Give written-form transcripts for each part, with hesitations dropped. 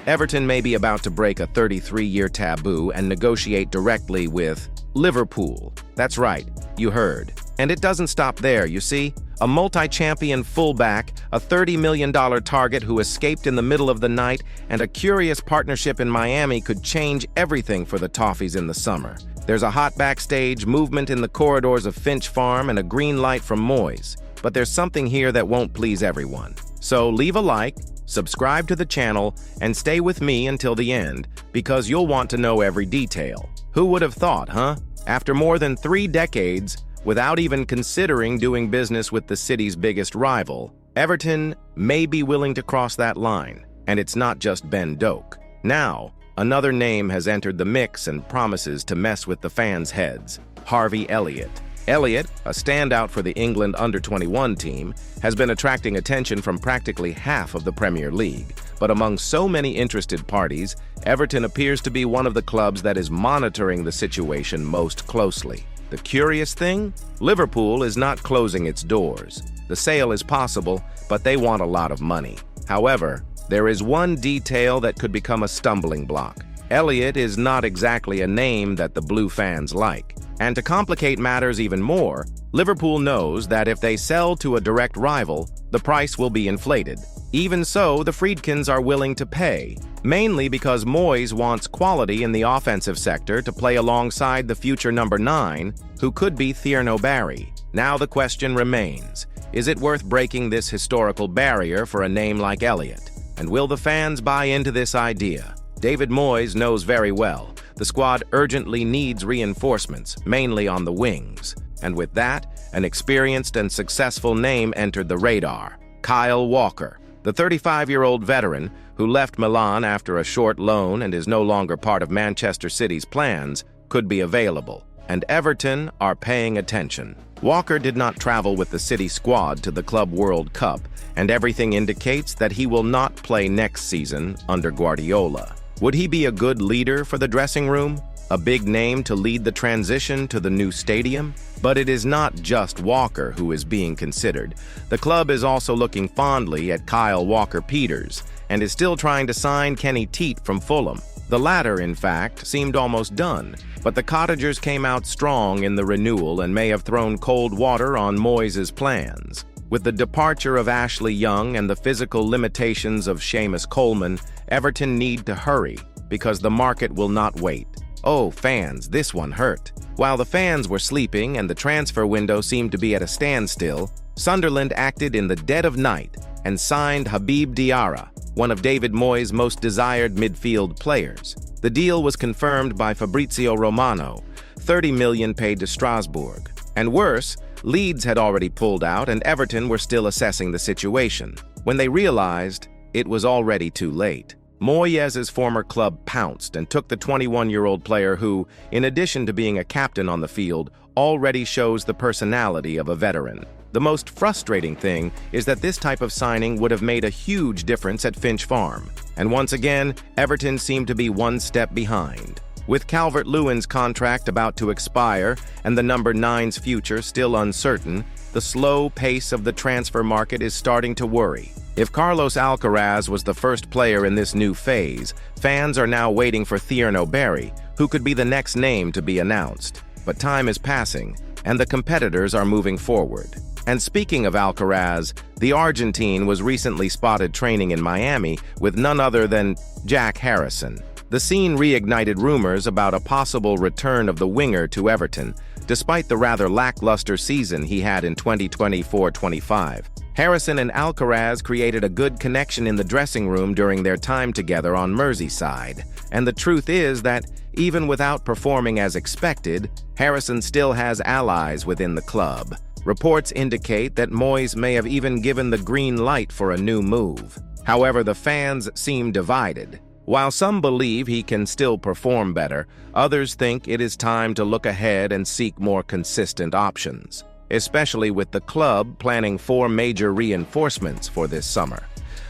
Everton may be about to break a 33-year taboo and negotiate directly with Liverpool. That's right, you heard. And it doesn't stop there, you see. A multi-champion fullback, a $30 million target who escaped in the middle of the night, and a curious partnership in Miami could change everything for the Toffees in the summer. There's a hot backstage, movement in the corridors of Finch Farm, and a green light from Moyes. But there's something here that won't please everyone. So leave a like, subscribe to the channel, and stay with me until the end, because you'll want to know every detail. Who would have thought, huh? After more than 3 decades, without even considering doing business with the city's biggest rival, Everton may be willing to cross that line, and it's not just Ben Doak. Now, another name has entered the mix and promises to mess with the fans' heads: Harvey Elliott. Elliott, a standout for the England under-21 team, has been attracting attention from practically half of the Premier League. But among so many interested parties, Everton appears to be one of the clubs that is monitoring the situation most closely. The curious thing? Liverpool is not closing its doors. The sale is possible, but they want a lot of money. However, there is one detail that could become a stumbling block. Elliott is not exactly a name that the Blue fans like. And to complicate matters even more, Liverpool knows that if they sell to a direct rival, the price will be inflated. Even so, the Friedkins are willing to pay, mainly because Moyes wants quality in the offensive sector to play alongside the future number 9, who could be Thierno Barry. Now the question remains, is it worth breaking this historical barrier for a name like Elliott? And will the fans buy into this idea? David Moyes knows very well. The squad urgently needs reinforcements, mainly on the wings. And with that, an experienced and successful name entered the radar: Kyle Walker. The 35-year-old veteran, who left Milan after a short loan and is no longer part of Manchester City's plans, could be available. And Everton are paying attention. Walker did not travel with the City squad to the Club World Cup, and everything indicates that he will not play next season under Guardiola. Would he be a good leader for the dressing room? A big name to lead the transition to the new stadium? But it is not just Walker who is being considered. The club is also looking fondly at Kyle Walker-Peters and is still trying to sign Kenny Teat from Fulham. The latter, in fact, seemed almost done, but the Cottagers came out strong in the renewal and may have thrown cold water on Moyes' plans. With the departure of Ashley Young and the physical limitations of Seamus Coleman, Everton need to hurry, because the market will not wait. Oh, fans, this one hurt. While the fans were sleeping and the transfer window seemed to be at a standstill, Sunderland acted in the dead of night and signed Habib Diarra, one of David Moyes' most desired midfield players. The deal was confirmed by Fabrizio Romano, $30 million paid to Strasbourg. And worse, Leeds had already pulled out and Everton were still assessing the situation. When they realized, it was already too late. Moyes' former club pounced and took the 21-year-old player who, in addition to being a captain on the field, already shows the personality of a veteran. The most frustrating thing is that this type of signing would have made a huge difference at Finch Farm. And once again, Everton seemed to be one step behind. With Calvert-Lewin's contract about to expire and the number 9's future still uncertain, the slow pace of the transfer market is starting to worry. If Carlos Alcaraz was the first player in this new phase, fans are now waiting for Thierno Barry, who could be the next name to be announced. But time is passing, and the competitors are moving forward. And speaking of Alcaraz, the Argentine was recently spotted training in Miami with none other than Jack Harrison. The scene reignited rumors about a possible return of the winger to Everton, despite the rather lackluster season he had in 2024-25. Harrison and Alcaraz created a good connection in the dressing room during their time together on Merseyside. And the truth is that, even without performing as expected, Harrison still has allies within the club. Reports indicate that Moyes may have even given the green light for a new move. However, the fans seem divided. While some believe he can still perform better, others think it is time to look ahead and seek more consistent options, especially with the club planning 4 major reinforcements for this summer.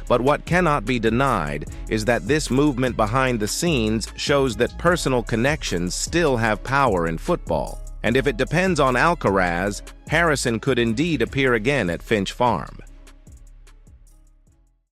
But what cannot be denied is that this movement behind the scenes shows that personal connections still have power in football. And if it depends on Alcaraz, Harrison could indeed appear again at Finch Farm.